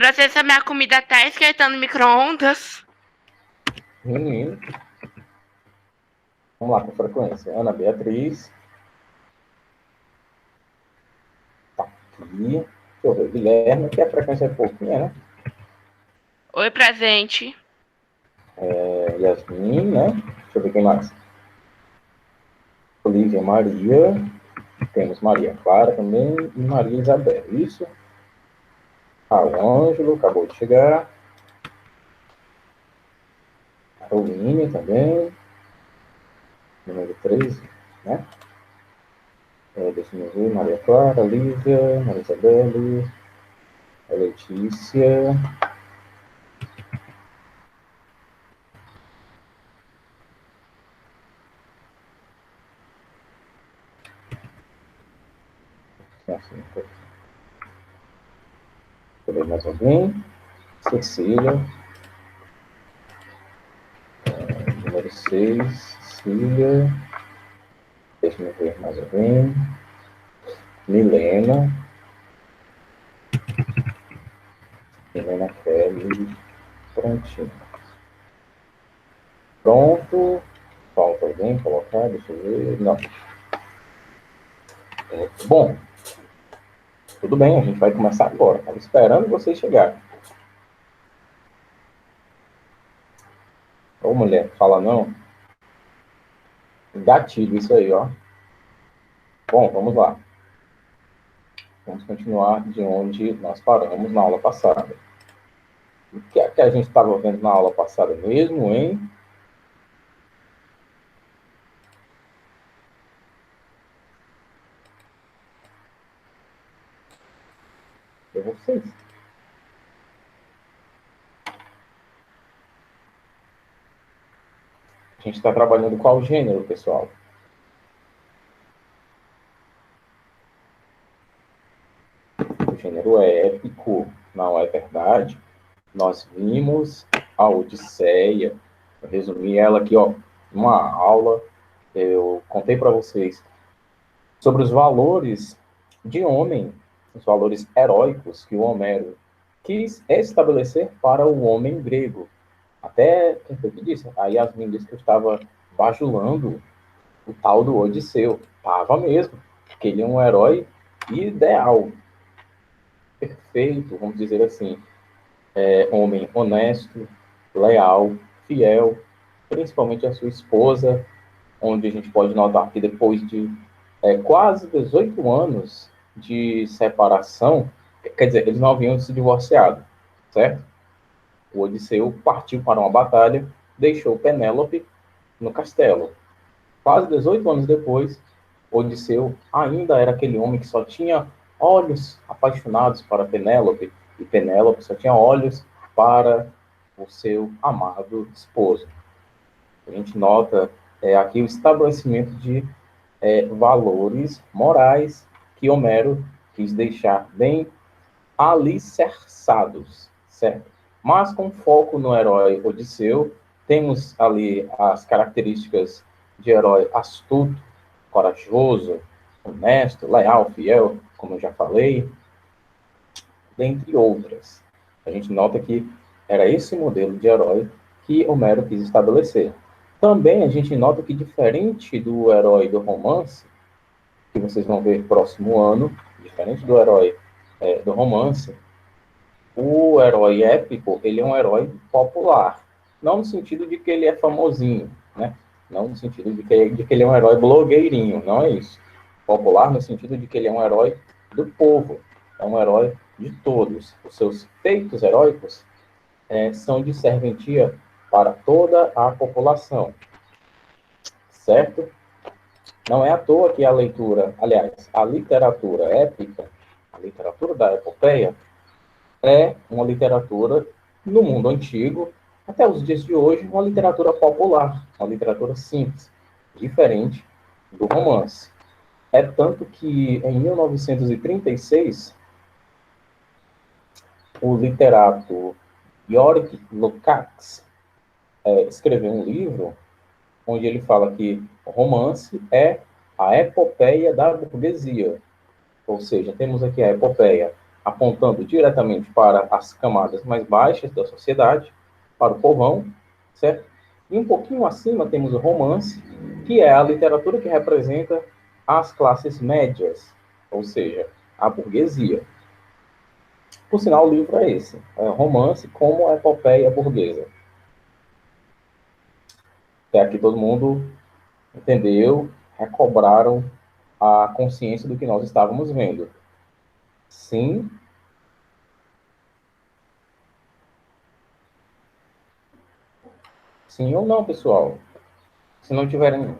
Pra ver se a minha comida tá esquentando no micro-ondas. Menino. Vamos lá com frequência. Ana Beatriz. Tá aqui. Deixa eu ver. Guilherme, que a frequência é pouquinha, né? Oi, presente. Yasmin, né? Deixa eu ver quem mais. Olivia Maria. Temos Maria Clara também e Maria Isabel. Isso. O Ângelo acabou de chegar. Caroline também. Número 13, né? Deixa eu ver. Maria Clara, Lívia, Maria Isabel, a Letícia. Assim, deixa eu ver mais alguém. Cecília. Número 6, Cecília. Deixa eu ver mais alguém. Milena. Milena Kelly. Prontinho. Pronto. Falta alguém colocar? Deixa eu ver. Não. Bom, tudo bem, a gente vai começar agora. Estava esperando vocês chegarem. Ô, mulher, fala não. Gatilho, isso aí, ó. Bom, vamos lá. Vamos continuar de onde nós paramos na aula passada. O que é que a gente estava vendo na aula passada mesmo, hein? Eu vocês. A gente está trabalhando qual gênero, pessoal? O gênero é épico, não é verdade? Nós vimos a Odisseia. Eu resumi ela aqui, ó, numa aula. Eu contei para vocês sobre os valores de homem, os valores heróicos que o Homero quis estabelecer para o homem grego. Até, quem foi que disse? A Yasmin disse que eu estava bajulando o tal do Odisseu. Estava mesmo, porque ele é um herói ideal, perfeito, vamos dizer assim. Homem honesto, leal, fiel, principalmente a sua esposa, onde a gente pode notar que depois de quase 18 anos de separação, quer dizer, eles não haviam se divorciado, certo? O Odisseu partiu para uma batalha, deixou Penélope no castelo. Quase 18 anos depois, Odisseu ainda era aquele homem que só tinha olhos apaixonados para Penélope, e Penélope só tinha olhos para o seu amado esposo. A gente nota aqui o estabelecimento de valores morais que Homero quis deixar bem alicerçados, certo? Mas com foco no herói Odisseu, temos ali as características de herói astuto, corajoso, honesto, leal, fiel, como eu já falei, dentre outras. A gente nota que era esse modelo de herói que Homero quis estabelecer. Também a gente nota que, diferente do herói do romance, que vocês vão ver próximo ano, diferente do herói do romance, o herói épico, ele é um herói popular. Não no sentido de que ele é famosinho, né? Não no sentido de que ele é um herói blogueirinho, não é isso. Popular no sentido de que ele é um herói do povo, é um herói de todos. Os seus feitos heróicos são de serventia para toda a população, certo? Não é à toa que a leitura, aliás, a literatura épica, a literatura da epopeia, é uma literatura, no mundo antigo, até os dias de hoje, uma literatura popular, uma literatura simples, diferente do romance. É tanto que, em 1936, o literato Yorick Lukács escreveu um livro onde ele fala que o romance é a epopeia da burguesia. Ou seja, temos aqui a epopeia apontando diretamente para as camadas mais baixas da sociedade, para o povão, certo? E um pouquinho acima temos o romance, que é a literatura que representa as classes médias, ou seja, a burguesia. Por sinal, o livro é esse, é Romance como a Epopeia Burguesa. Até aqui todo mundo entendeu, recobraram a consciência do que nós estávamos vendo. Sim. Sim ou não, pessoal? Se não tiverem...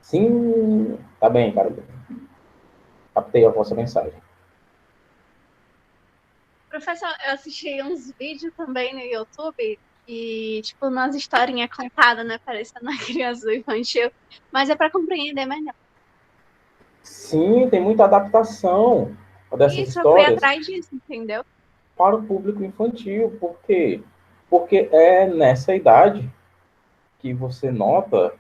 Sim, tá bem, cara. Captei a vossa mensagem. Professor, eu assisti uns vídeos também no YouTube e, tipo, umas historinhas contadas, né? Parecendo uma criança infantil, mas é para compreender melhor. Sim, tem muita adaptação dessas Isso, eu fui histórias atrás disso, entendeu? para o público infantil. Por quê? Porque é nessa idade que você nota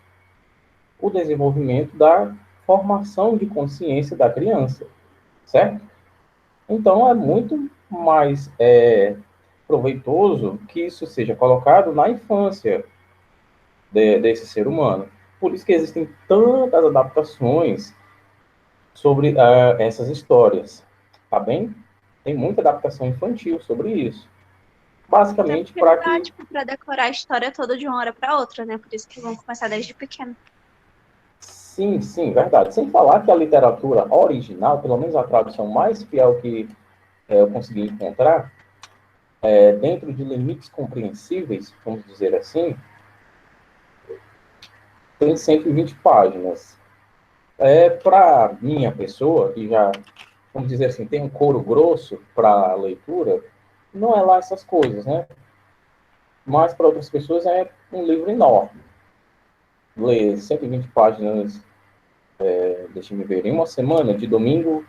o desenvolvimento da formação de consciência da criança, certo? Então, é muito mais proveitoso que isso seja colocado na infância desse ser humano. Por isso que existem tantas adaptações sobre essas histórias, tá bem? Tem muita adaptação infantil sobre isso. Até Basicamente porque não para dá, que... tipo, pra decorar a história toda de uma hora para outra, né? Por isso que vão começar desde pequeno. Sim, sim, verdade. Sem falar que a literatura original, pelo menos a tradução mais fiel que eu consegui encontrar, dentro de limites compreensíveis, vamos dizer assim, tem 120 páginas. Para minha pessoa, que já, vamos dizer assim, tem um couro grosso para a leitura, não é lá essas coisas, né? Mas para outras pessoas é um livro enorme. Ler 120 páginas, deixa-me ver, em uma semana, de domingo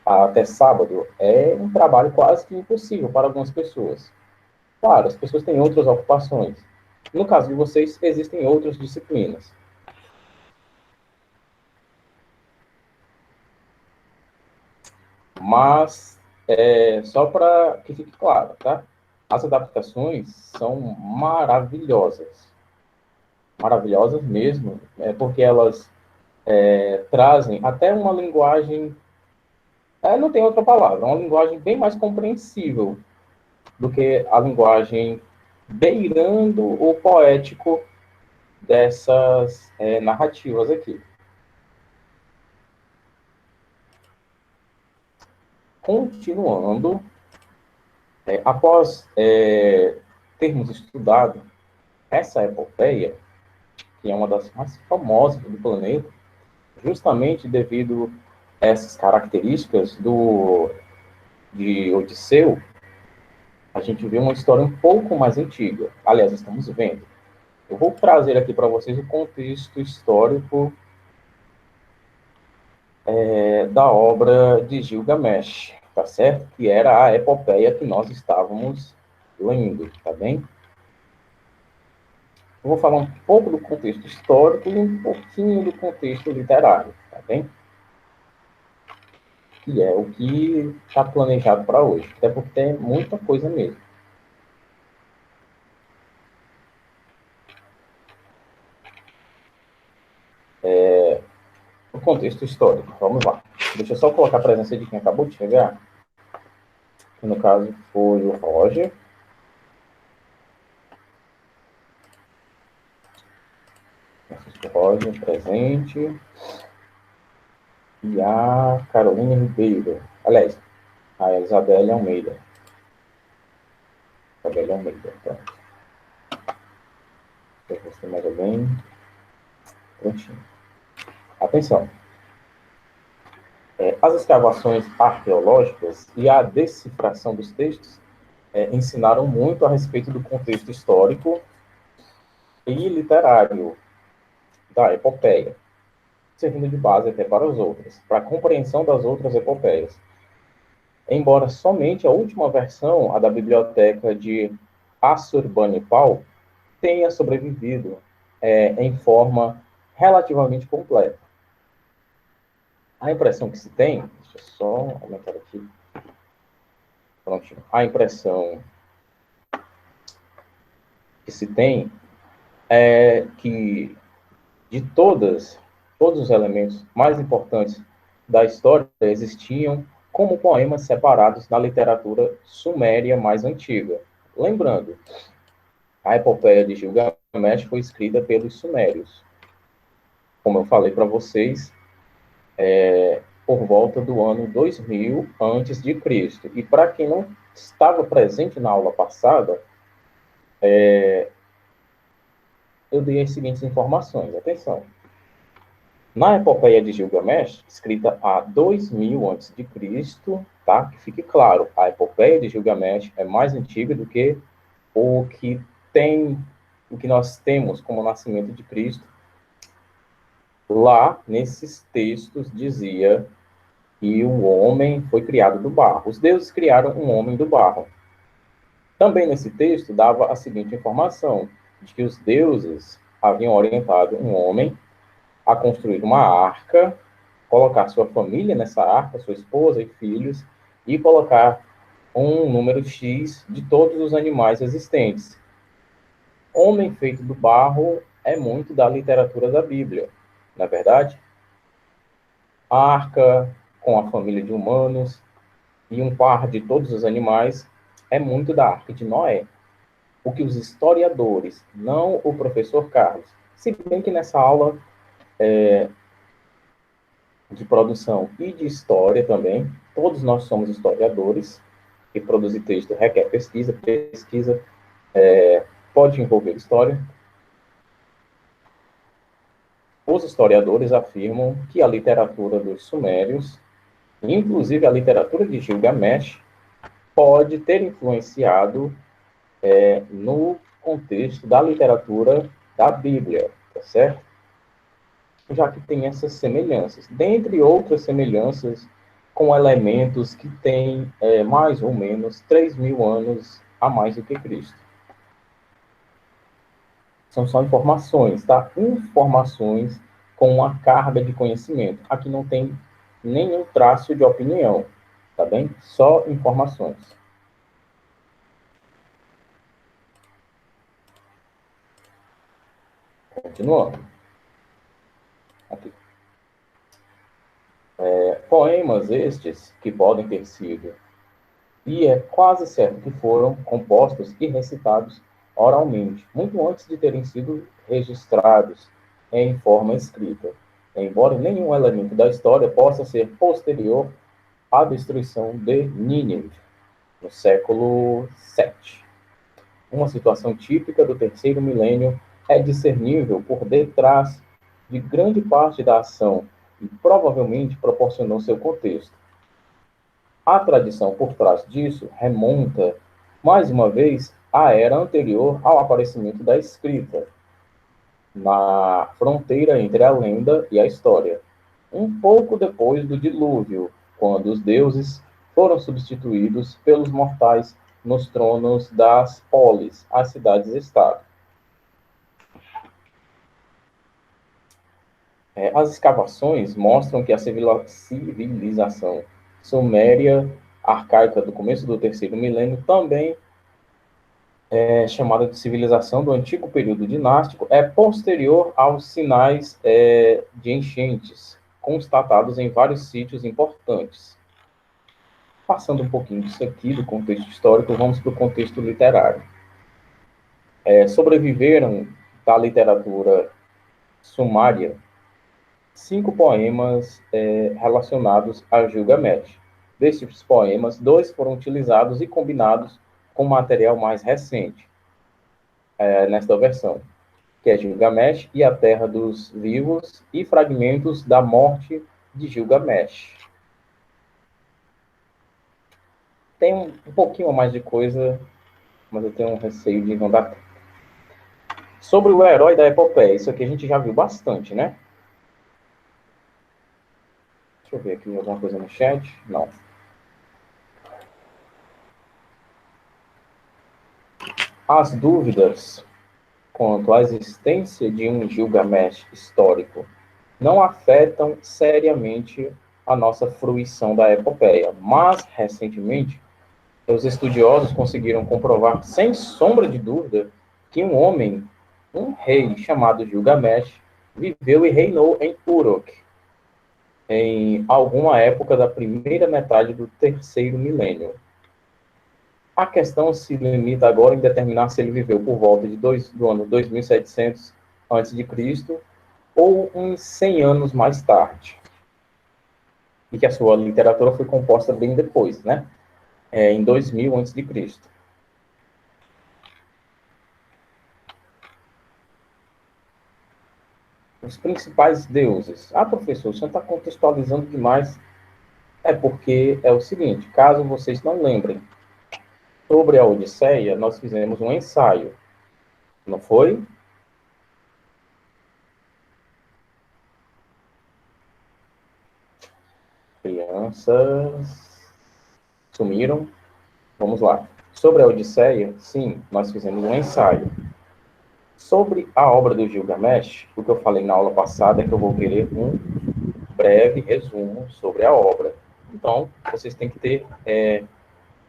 até sábado, é um trabalho quase que impossível para algumas pessoas. Claro, as pessoas têm outras ocupações. No caso de vocês, existem outras disciplinas. Mas, só para que fique claro, tá? As adaptações são maravilhosas. Maravilhosas mesmo, porque elas trazem até uma linguagem... não tem outra palavra, uma linguagem bem mais compreensível do que a linguagem beirando o poético dessas narrativas aqui. Continuando, após termos estudado essa epopeia, que é uma das mais famosas do planeta, justamente devido a essas características de Odisseu, a gente vê uma história um pouco mais antiga. Aliás, estamos vendo. Eu vou trazer aqui para vocês o contexto histórico da obra de Gilgamesh, tá certo? Que era a epopeia que nós estávamos lendo, tá bem? Eu vou falar um pouco do contexto histórico e um pouquinho do contexto literário, tá bem? Que é o que está planejado para hoje, até porque tem muita coisa mesmo. O contexto histórico, vamos lá. Deixa eu só colocar a presença de quem acabou de chegar, que no caso foi o Roger. Francisco Roger, presente. E a Carolina Ribeiro. Aliás, a Isabelle Almeida. Isabelle Almeida, pronto. Deixa eu ver se tem mais alguém. Prontinho. Atenção. As escavações arqueológicas e a decifração dos textos ensinaram muito a respeito do contexto histórico e literário da epopeia, servindo de base até para as outras, para a compreensão das outras epopeias. Embora somente a última versão, a da biblioteca de Assurbanipal, tenha sobrevivido em forma relativamente completa. A impressão que se tem, deixa eu só aumentar aqui, prontinho. A impressão que se tem é que de todos os elementos mais importantes da história existiam como poemas separados na literatura suméria mais antiga. Lembrando, a epopeia de Gilgamesh foi escrita pelos sumérios. Como eu falei para vocês, por volta do ano 2000 antes de Cristo. E para quem não estava presente na aula passada, eu dei as seguintes informações. Atenção. Na epopeia de Gilgamesh, escrita há 2000 antes de Cristo, tá? Que fique claro, a epopeia de Gilgamesh é mais antiga do que o que nós temos como nascimento de Cristo. Lá, nesses textos, dizia que o homem foi criado do barro. Os deuses criaram um homem do barro. Também nesse texto dava a seguinte informação, de que os deuses haviam orientado um homem a construir uma arca, colocar sua família nessa arca, sua esposa e filhos, e colocar um número X de todos os animais existentes. Homem feito do barro é muito da literatura da Bíblia, não é verdade? A arca com a família de humanos e um par de todos os animais é muito da arca de Noé. O que os historiadores, não o professor Carlos, se bem que nessa aula de produção e de história também, todos nós somos historiadores, e produzir texto requer pesquisa, pode envolver história. Os historiadores afirmam que a literatura dos sumérios, inclusive a literatura de Gilgamesh, pode ter influenciado no contexto da literatura da Bíblia, tá certo? Já que tem essas semelhanças, dentre outras semelhanças com elementos que têm mais ou menos 3.000 anos a mais do que Cristo. São só informações, tá? Informações com uma carga de conhecimento. Aqui não tem nenhum traço de opinião, tá bem? Só informações. Continuando. Aqui. Poemas estes que podem ter sido, e é quase certo que foram, compostos e recitados oralmente, muito antes de terem sido registrados em forma escrita, embora nenhum elemento da história possa ser posterior à destruição de Nínive, no século VII. Uma situação típica do terceiro milênio é discernível por detrás de grande parte da ação e provavelmente proporcionou seu contexto. A tradição por trás disso remonta, mais uma vez, à era anterior ao aparecimento da escrita, na fronteira entre a lenda e a história, um pouco depois do dilúvio, quando os deuses foram substituídos pelos mortais nos tronos das polis, as cidades-estado. As escavações mostram que a civilização suméria arcaica do começo do terceiro milênio, também chamada de civilização do antigo período dinástico, é posterior aos sinais de enchentes constatados em vários sítios importantes. Passando um pouquinho disso aqui, do contexto histórico, vamos para o contexto literário. Sobreviveram da literatura sumária 5 poemas relacionados a Gilgamesh. Destes poemas, 2 foram utilizados e combinados com material mais recente, nesta versão, que é Gilgamesh e a Terra dos Vivos e fragmentos da morte de Gilgamesh. Tem um pouquinho mais de coisa, mas eu tenho um receio de não dar tempo. Sobre o herói da epopeia, isso aqui a gente já viu bastante, né? Deixa eu ver aqui alguma coisa no chat. Não. As dúvidas quanto à existência de um Gilgamesh histórico não afetam seriamente a nossa fruição da epopeia. Mas, recentemente, os estudiosos conseguiram comprovar, sem sombra de dúvida, que um homem, um rei chamado Gilgamesh, viveu e reinou em Uruk, em alguma época da primeira metade do terceiro milênio. A questão se limita agora em determinar se ele viveu por volta do ano 2700 a.C. ou uns 100 anos mais tarde. E que a sua literatura foi composta bem depois, né? Em 2000 a.C. Os principais deuses. Ah, professor, o senhor está contextualizando demais. É porque é o seguinte, caso vocês não lembrem, sobre a Odisseia, nós fizemos um ensaio, não foi? Crianças sumiram. Vamos lá. Sobre a Odisseia, sim, nós fizemos um ensaio. Sobre a obra do Gilgamesh, o que eu falei na aula passada é que eu vou querer um breve resumo sobre a obra. Então, vocês têm que ter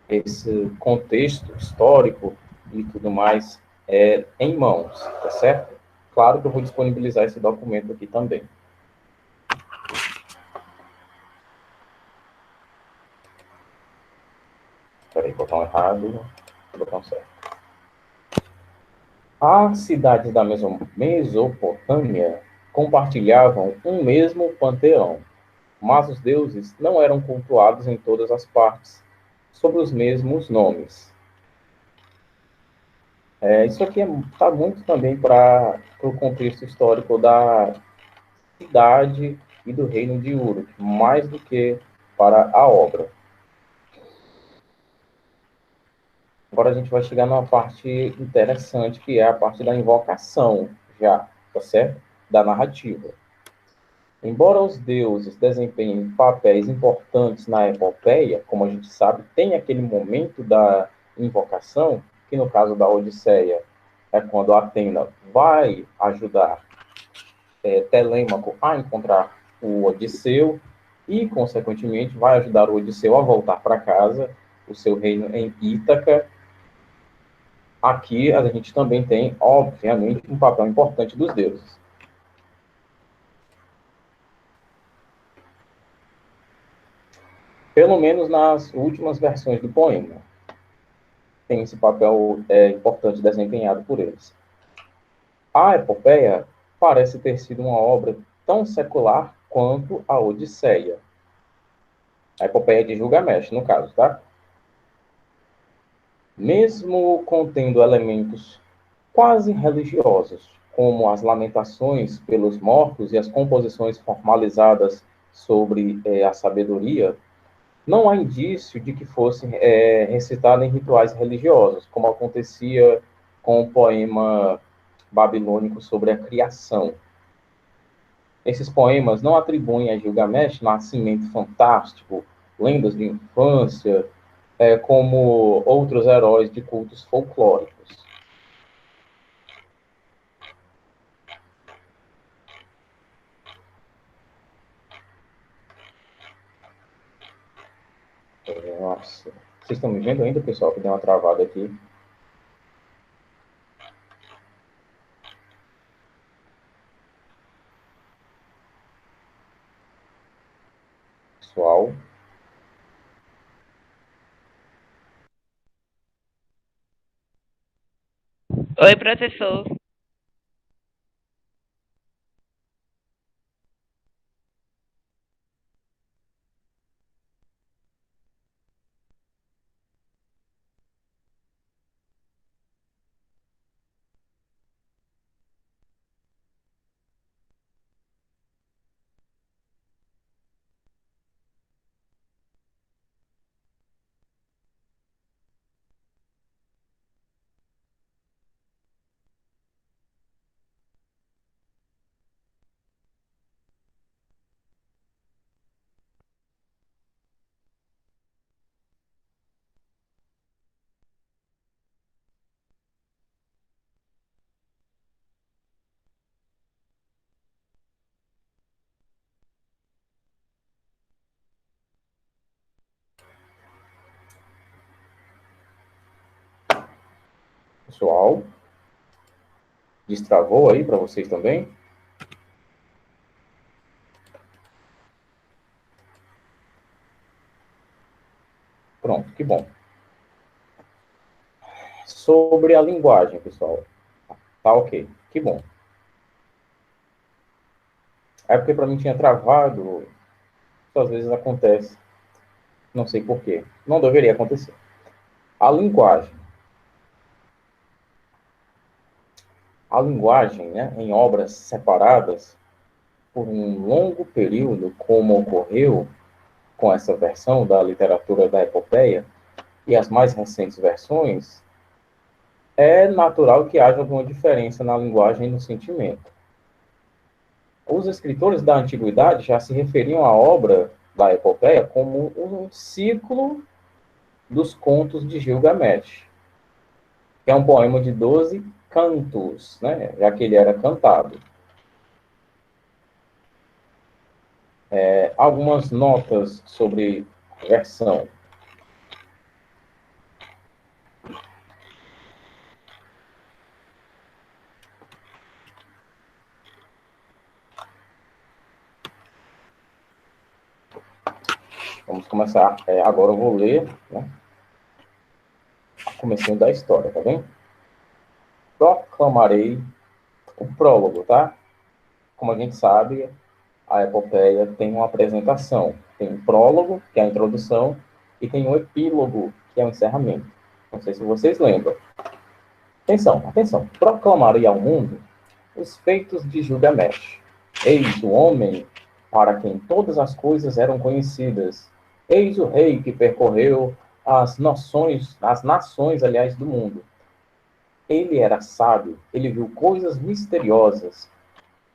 esse contexto histórico e tudo mais em mãos, tá certo? Claro que eu vou disponibilizar esse documento aqui também. Espera aí, botão errado, botão certo. As cidades da Mesopotâmia compartilhavam um mesmo panteão, mas os deuses não eram cultuados em todas as partes, sob os mesmos nomes. Isso aqui está muito também para o contexto histórico da cidade e do reino de Uruk, mais do que para a obra. Agora a gente vai chegar numa parte interessante, que é a parte da invocação, já, tá certo? Da narrativa. Embora os deuses desempenhem papéis importantes na epopeia, como a gente sabe, tem aquele momento da invocação, que no caso da Odisseia é quando Atena vai ajudar Telêmaco a encontrar o Odisseu e, consequentemente, vai ajudar o Odisseu a voltar para casa, o seu reino em Ítaca. Aqui a gente também tem, obviamente, um papel importante dos deuses. Pelo menos nas últimas versões do poema, tem esse papel importante desempenhado por eles. A epopeia parece ter sido uma obra tão secular quanto a Odisseia. A epopeia de Gilgamesh, no caso, tá? Mesmo contendo elementos quase religiosos, como as lamentações pelos mortos e as composições formalizadas sobre a sabedoria, não há indício de que fosse recitada em rituais religiosos, como acontecia com o poema babilônico sobre a criação. Esses poemas não atribuem a Gilgamesh nascimento fantástico, lendas de infância, como outros heróis de cultos folclóricos. Nossa, vocês estão me vendo ainda, pessoal, que deu uma travada aqui? Pessoal, Oi, professor. Pessoal, destravou aí para vocês também? Pronto, que bom. Sobre a linguagem, pessoal. Tá ok, que bom. É porque para mim tinha travado, isso às vezes acontece. Não sei por quê. Não deveria acontecer. A linguagem. A linguagem, né, em obras separadas, por um longo período, como ocorreu com essa versão da literatura da epopeia, e as mais recentes versões, é natural que haja alguma diferença na linguagem e no sentimento. Os escritores da antiguidade já se referiam à obra da epopeia como um ciclo dos contos de Gilgamesh, que é um poema de 12 cantos, né, já que ele era cantado. Algumas notas sobre a versão. Vamos começar. Agora eu vou ler, né, o comecinho da história, tá bem? Proclamarei o prólogo, tá? Como a gente sabe, a epopeia tem uma apresentação. Tem um prólogo, que é a introdução, e tem um epílogo, que é o encerramento. Não sei se vocês lembram. Atenção, atenção. Proclamarei ao mundo os feitos de Gilgamesh. Eis o homem para quem todas as coisas eram conhecidas. Eis o rei que percorreu as nações, aliás, do mundo. Ele era sábio, ele viu coisas misteriosas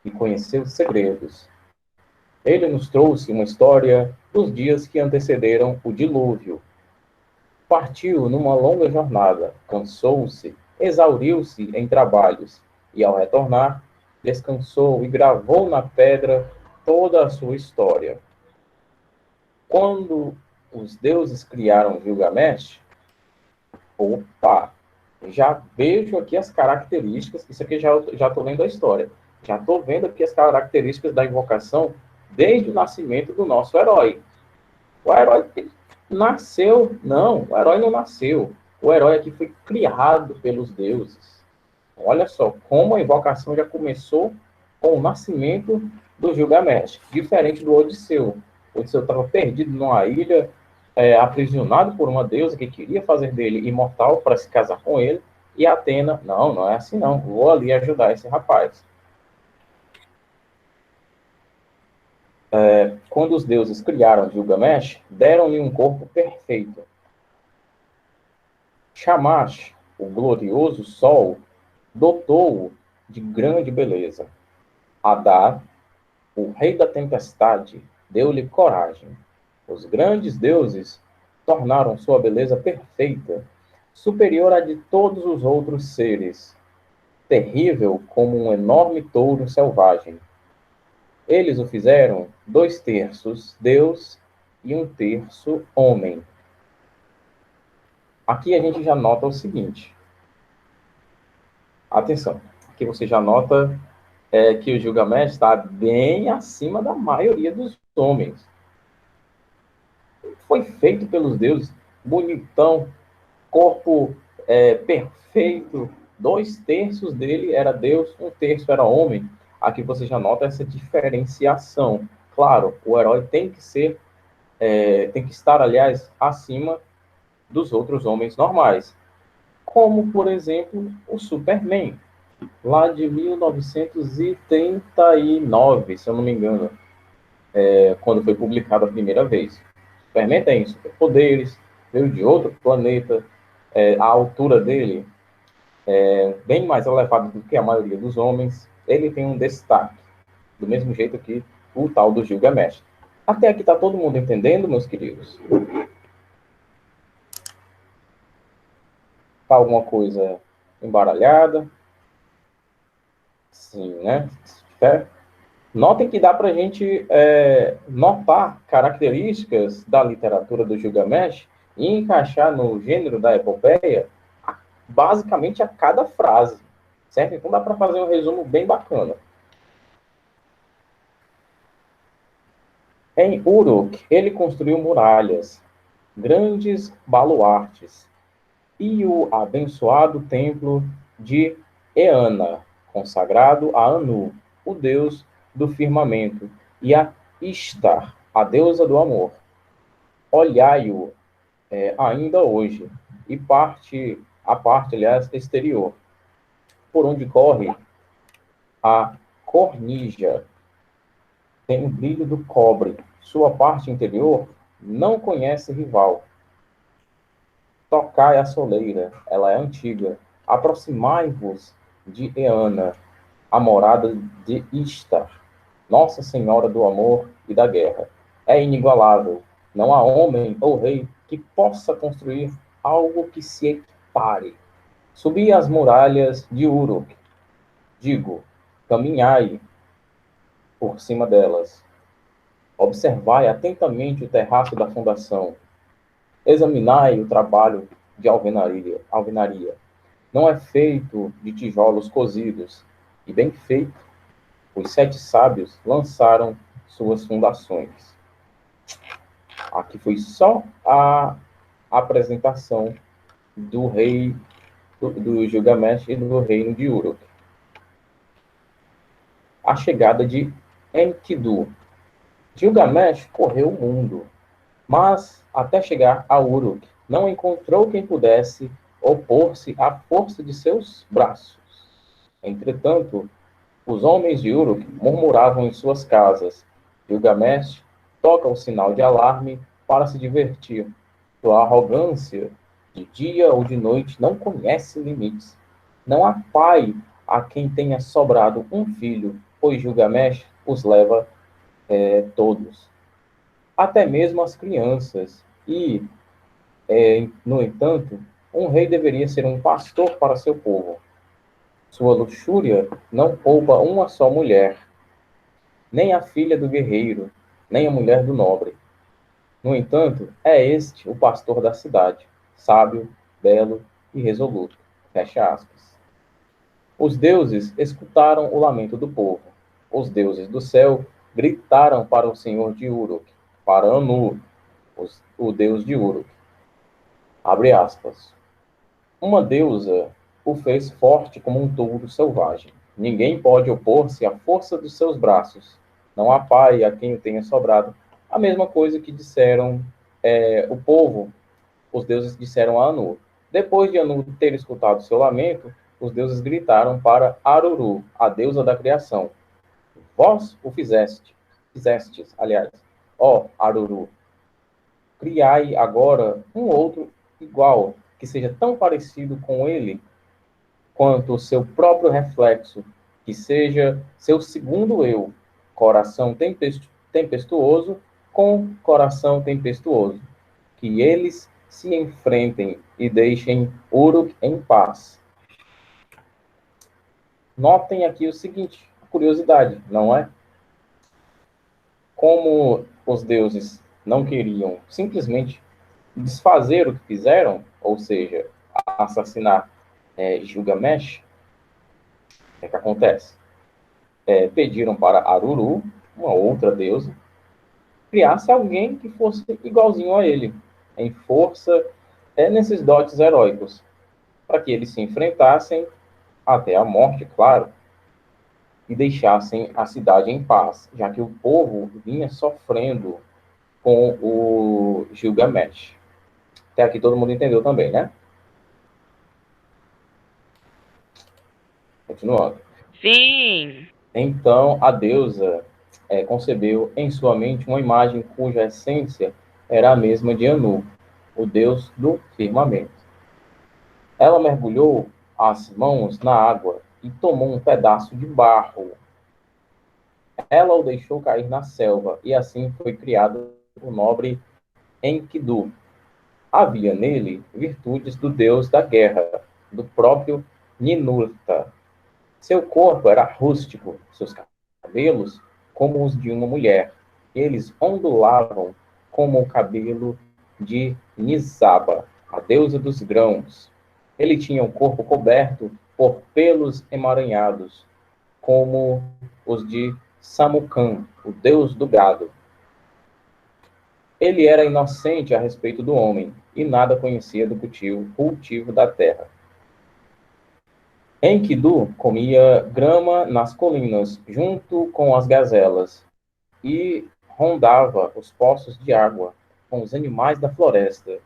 e conheceu segredos. Ele nos trouxe uma história dos dias que antecederam o dilúvio. Partiu numa longa jornada, cansou-se, exauriu-se em trabalhos, e ao retornar, descansou e gravou na pedra toda a sua história. Quando os deuses criaram Gilgamesh, opa, já vejo aqui as características, isso aqui já estou lendo a história, já estou vendo aqui as características da invocação desde o nascimento do nosso herói. O herói nasceu, não, o herói não nasceu. O herói aqui foi criado pelos deuses. Olha só, como a invocação já começou com o nascimento do Gilgamesh, diferente do Odisseu. O Odisseu estava perdido numa ilha, aprisionado por uma deusa que queria fazer dele imortal para se casar com ele, e Atena, não é assim não, vou ali ajudar esse rapaz. Quando os deuses criaram Gilgamesh, deram-lhe um corpo perfeito. Shamash, o glorioso sol, dotou-o de grande beleza. Adar, o rei da tempestade, deu-lhe coragem. Os grandes deuses tornaram sua beleza perfeita, superior à de todos os outros seres, terrível como um enorme touro selvagem. Eles o fizeram 2/3 Deus e 1/3 homem. Aqui a gente já nota o seguinte. Atenção, aqui você já nota que o Gilgamesh está bem acima da maioria dos homens. Foi feito pelos deuses, bonitão, corpo perfeito. 2/3 dele era Deus, 1/3 era homem. Aqui você já nota essa diferenciação. Claro, o herói tem que estar, aliás, acima dos outros homens normais. Como, por exemplo, o Superman, lá de 1939, se eu não me engano, quando foi publicado a primeira vez. O Superman tem superpoderes, veio de outro planeta, a altura dele é bem mais elevada do que a maioria dos homens. Ele tem um destaque, do mesmo jeito que o tal do Gilgamesh. Até aqui está todo mundo entendendo, meus queridos? Está alguma coisa embaralhada? Sim, né? Notem que dá para a gente notar características da literatura do Gilgamesh e encaixar no gênero da epopeia basicamente a cada frase, certo? Então dá para fazer um resumo bem bacana. Em Uruk, ele construiu muralhas, grandes baluartes, e o abençoado templo de Eana, consagrado a Anu, o deus do firmamento, e a Ishtar, a deusa do amor. Olhai-o ainda hoje, e a parte, aliás, exterior, por onde corre a cornija, tem o brilho do cobre. Sua parte interior não conhece rival. Tocai a soleira, ela é antiga. Aproximai-vos de Eana, a morada de Ishtar, Nossa Senhora do Amor e da Guerra. É inigualável. Não há homem ou rei que possa construir algo que se equipare. Subi as muralhas de Uruk. Digo, caminhai por cima delas. Observai atentamente o terraço da fundação. Examinai o trabalho de alvenaria. Não é feito de tijolos cozidos, e bem feito. Os 7 sábios lançaram suas fundações. Aqui foi só a apresentação do rei do Gilgamesh e do reino de Uruk. A chegada de Enkidu. Gilgamesh correu o mundo, mas até chegar a Uruk, não encontrou quem pudesse opor-se à força de seus braços. Entretanto, os homens de Uruk murmuravam em suas casas. Gilgamesh toca o sinal de alarme para se divertir. Sua arrogância, de dia ou de noite, não conhece limites. Não há pai a quem tenha sobrado um filho, pois Gilgamesh os leva todos. Até mesmo as crianças. E, no entanto, um rei deveria ser um pastor para seu povo. Sua luxúria não poupa uma só mulher, nem a filha do guerreiro, nem a mulher do nobre. No entanto, é este o pastor da cidade, sábio, belo e resoluto. Fecha aspas. Os deuses escutaram o lamento do povo. Os deuses do céu gritaram para o senhor de Uruk, para Anu, o deus de Uruk. Abre aspas. Uma deusa o fez forte como um touro selvagem. Ninguém pode opor-se à força dos seus braços. Não há pai a quem o tenha sobrado. A mesma coisa que disseram o povo, os deuses disseram a Anu. Depois de Anu ter escutado seu lamento, os deuses gritaram para Aruru, a deusa da criação. Vós o fizestes, aliás, ó Aruru, criai agora um outro igual, que seja tão parecido com ele quanto o seu próprio reflexo, que seja seu segundo eu, coração tempestuoso com coração tempestuoso, que eles se enfrentem e deixem Uruk em paz. Notem aqui o seguinte, curiosidade, não é? Como os deuses não queriam simplesmente desfazer o que fizeram, ou seja, assassinar Gilgamesh, o que acontece? Pediram para Aruru, uma outra deusa, criasse alguém que fosse igualzinho a ele, em força, nesses dotes heróicos, para que eles se enfrentassem até a morte, claro, e deixassem a cidade em paz, já que o povo vinha sofrendo com o Gilgamesh. Até aqui todo mundo entendeu também, né? Continuando. Sim. Então, a deusa concebeu em sua mente uma imagem cuja essência era a mesma de Anu, o deus do firmamento. Ela mergulhou as mãos na água e tomou um pedaço de barro. Ela o deixou cair na selva, e assim foi criado o nobre Enkidu. Havia nele virtudes do deus da guerra, do próprio Ninurta. Seu corpo era rústico, seus cabelos como os de uma mulher. Eles ondulavam como o cabelo de Nizaba, a deusa dos grãos. Ele tinha o corpo coberto por pelos emaranhados, como os de Samucã, o deus do gado. Ele era inocente a respeito do homem, e nada conhecia do cultivo da terra. Enkidu comia grama nas colinas, junto com as gazelas, e rondava os poços de água com os animais da floresta,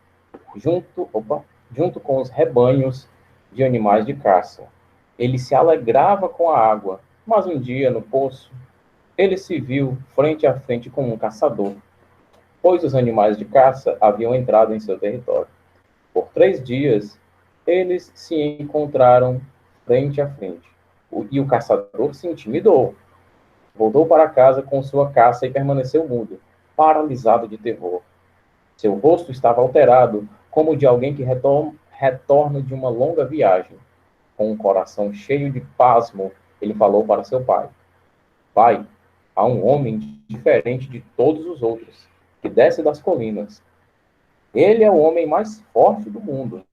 junto com os rebanhos de animais de caça. Ele se alegrava com a água, mas um dia, no poço, ele se viu frente a frente com um caçador, pois os animais de caça haviam entrado em seu território. Por 3 dias, eles se encontraram frente a frente. E o caçador se intimidou. Voltou para casa com sua caça e permaneceu mudo, paralisado de terror. Seu rosto estava alterado, como o de alguém que retorna de uma longa viagem. Com um coração cheio de pasmo, ele falou para seu pai: Pai, há um homem diferente de todos os outros, que desce das colinas. Ele é o homem mais forte do mundo.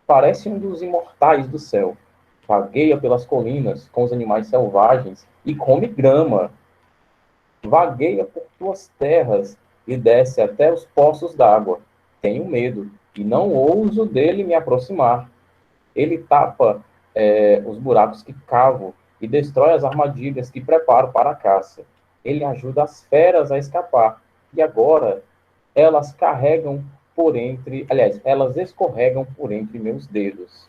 Parece um dos imortais do céu. Vagueia pelas colinas com os animais selvagens e come grama. Vagueia por tuas terras e desce até os poços d'água. Tenho medo e não ouso dele me aproximar. Ele tapa os buracos que cavo e destrói as armadilhas que preparo para a caça. Ele ajuda as feras a escapar. E agora elas elas escorregam por entre meus dedos.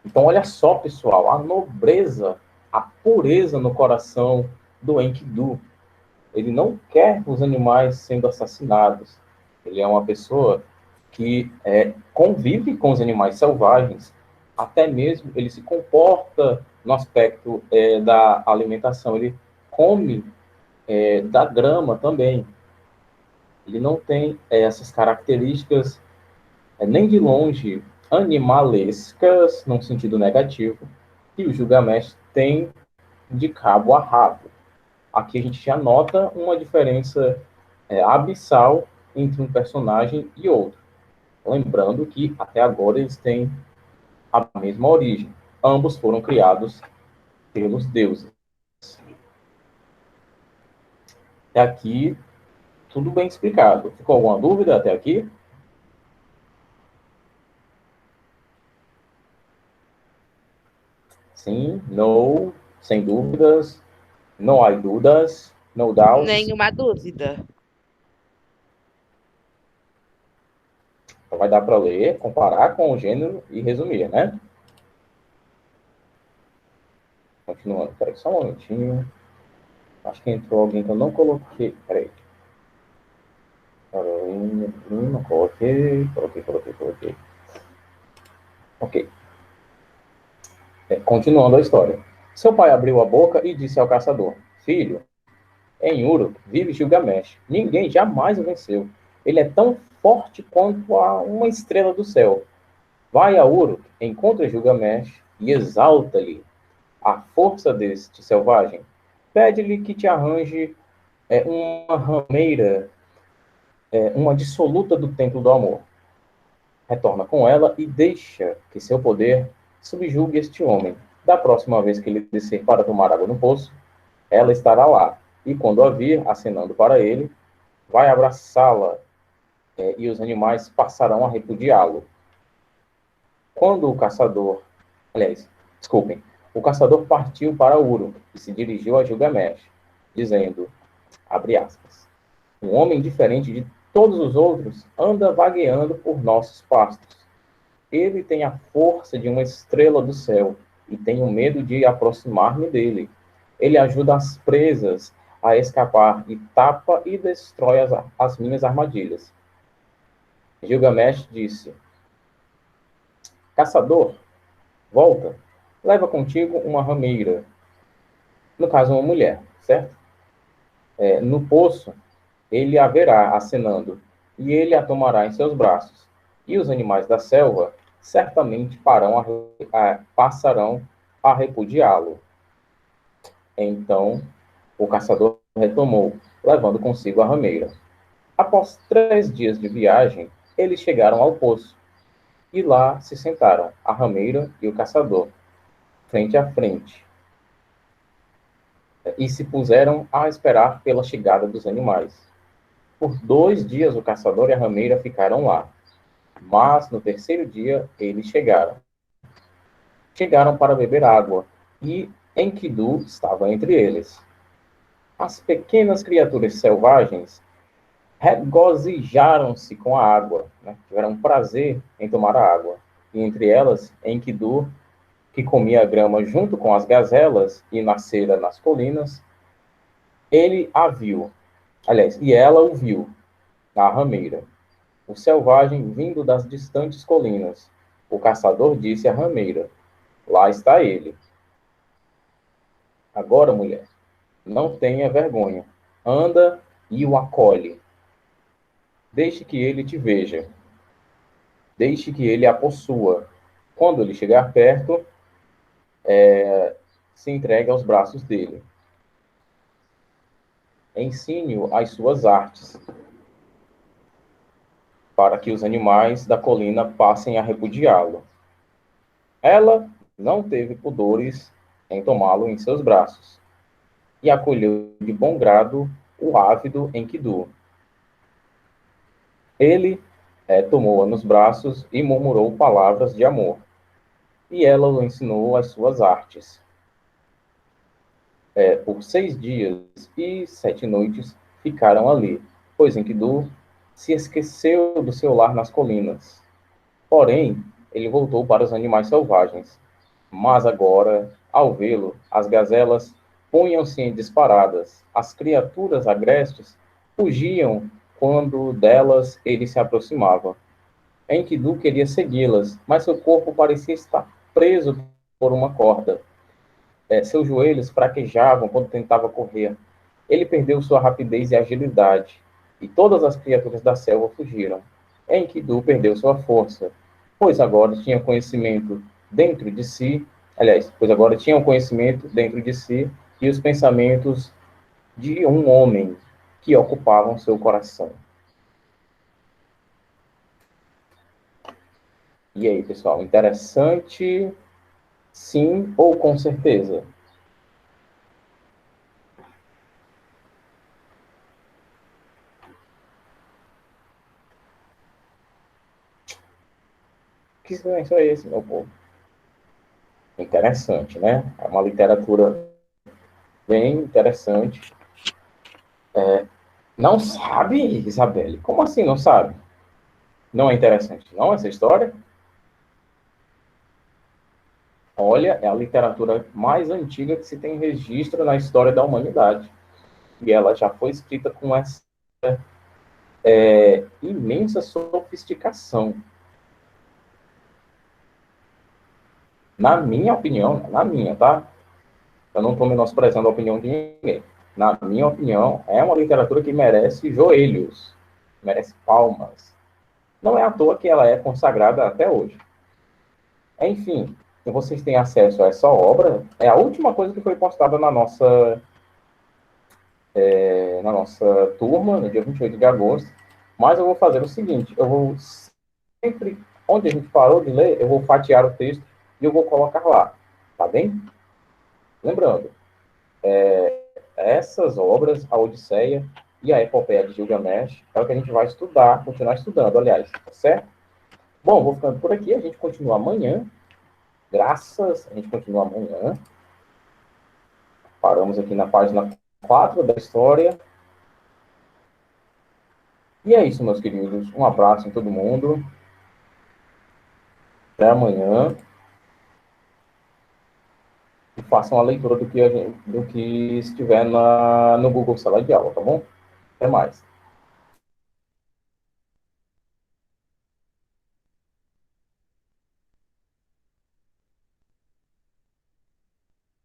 Então, olha só, pessoal, a nobreza, a pureza no coração do Enkidu. Ele não quer os animais sendo assassinados. Ele é uma pessoa que convive com os animais selvagens. Até mesmo ele se comporta no aspecto da alimentação. Ele come da grama também. Ele não tem essas características nem de longe animalescas, num sentido negativo, que o Gilgamesh tem de cabo a rabo. Aqui a gente já nota uma diferença abissal entre um personagem e outro. Lembrando que até agora eles têm a mesma origem. Ambos foram criados pelos deuses. Até aqui, tudo bem explicado. Ficou alguma dúvida até aqui? Sim, no, sem dúvidas. Não há dúvidas, no doubts. Nenhuma dúvida. Então vai dar para ler, comparar com o gênero e resumir, né? Continuando. Peraí, só um momentinho. Acho que entrou alguém que eu não coloquei. Peraí. Não coloquei. Ok. Continuando a história. Seu pai abriu a boca e disse ao caçador: Filho, em Uruk vive Gilgamesh. Ninguém jamais o venceu. Ele é tão forte quanto uma estrela do céu. Vai a Uruk, encontra Gilgamesh e exalta-lhe a força deste selvagem. Pede-lhe que te arranje uma rameira, uma dissoluta do templo do amor. Retorna com ela e deixa que seu poder subjugue este homem. Da próxima vez que ele descer para tomar água no poço, ela estará lá. E quando a vir, acenando para ele, vai abraçá-la e os animais passarão a repudiá-lo. Quando o caçador... o caçador partiu para Uruk e se dirigiu a Gilgamesh, dizendo, abre aspas, um homem diferente de todos os outros anda vagueando por nossos pastos. Ele tem a força de uma estrela do céu e tenho medo de aproximar-me dele. Ele ajuda as presas a escapar e tapa e destrói as minhas armadilhas. Gilgamesh disse, caçador, volta, leva contigo uma rameira, no caso uma mulher, certo? No poço, ele a verá acenando, e ele a tomará em seus braços, e os animais da selva certamente passarão a repudiá-lo. Então, o caçador retomou, levando consigo a rameira. Após 3 dias de viagem, eles chegaram ao poço, E lá se sentaram a rameira e o caçador, frente a frente, e se puseram a esperar pela chegada dos animais. Por 2 dias o caçador e a rameira ficaram lá, mas no terceiro dia eles chegaram. Chegaram para beber água, e Enkidu estava entre eles. As pequenas criaturas selvagens regozijaram-se com a água, né? Tiveram prazer em tomar a água. E entre elas, Enkidu, que comia grama junto com as gazelas e nascera nas colinas, ele a viu, aliás, e ela o viu, na rameira, o selvagem vindo das distantes colinas. O caçador disse à rameira: lá está ele. Agora, mulher, não tenha vergonha. Anda e o acolhe. Deixe que ele te veja. Deixe que ele a possua. Quando ele chegar perto, se entregue aos braços dele. Ensine-o as suas artes, para que os animais da colina passem a repudiá-lo. Ela não teve pudores em tomá-lo em seus braços, e acolheu de bom grado o ávido Enkidu. Ele tomou-a nos braços e murmurou palavras de amor, e ela o ensinou as suas artes. Por 6 dias e 7 noites ficaram ali, pois Enkidu se esqueceu do seu lar nas colinas. Porém, ele voltou para os animais selvagens. Mas agora, ao vê-lo, as gazelas punham-se em disparadas. As criaturas agrestes fugiam quando delas ele se aproximava. Enkidu queria segui-las, mas seu corpo parecia estar preso por uma corda. Seus joelhos fraquejavam quando tentava correr. Ele perdeu sua rapidez e agilidade, e todas as criaturas da selva fugiram. Enkidu perdeu sua força, pois agora tinha conhecimento dentro de si, pois agora tinha um conhecimento dentro de si e os pensamentos de um homem que ocupavam seu coração. E aí, pessoal, interessante, sim ou com certeza? Que silêncio é esse, meu povo? Interessante, né? É uma literatura bem interessante. Não sabe, Isabelle? Como assim não sabe? Não é interessante, não, essa história? Olha, é a literatura mais antiga que se tem registro na história da humanidade. E ela já foi escrita com essa imensa sofisticação. Na minha opinião, na minha, tá? Eu não estou menosprezando a opinião de ninguém. Na minha opinião, é uma literatura que merece joelhos, merece palmas. Não é à toa que ela é consagrada até hoje. Enfim, vocês têm acesso a essa obra. É a última coisa que foi postada na nossa turma, no dia 28 de agosto. Mas eu vou fazer o seguinte, eu vou sempre, onde a gente parou de ler, eu vou fatiar o texto e eu vou colocar lá, tá bem? Lembrando, essas obras, a Odisseia e a Epopeia de Gilgamesh, é o que a gente vai estudar, continuar estudando, aliás, tá certo? Bom, vou ficando por aqui, a gente continua amanhã, a gente continua amanhã. Paramos aqui na página 4 da história. E é isso, meus queridos. Um abraço em todo mundo. Até amanhã. E façam a leitura do que estiver no Google Sala de Aula, tá bom? Até mais.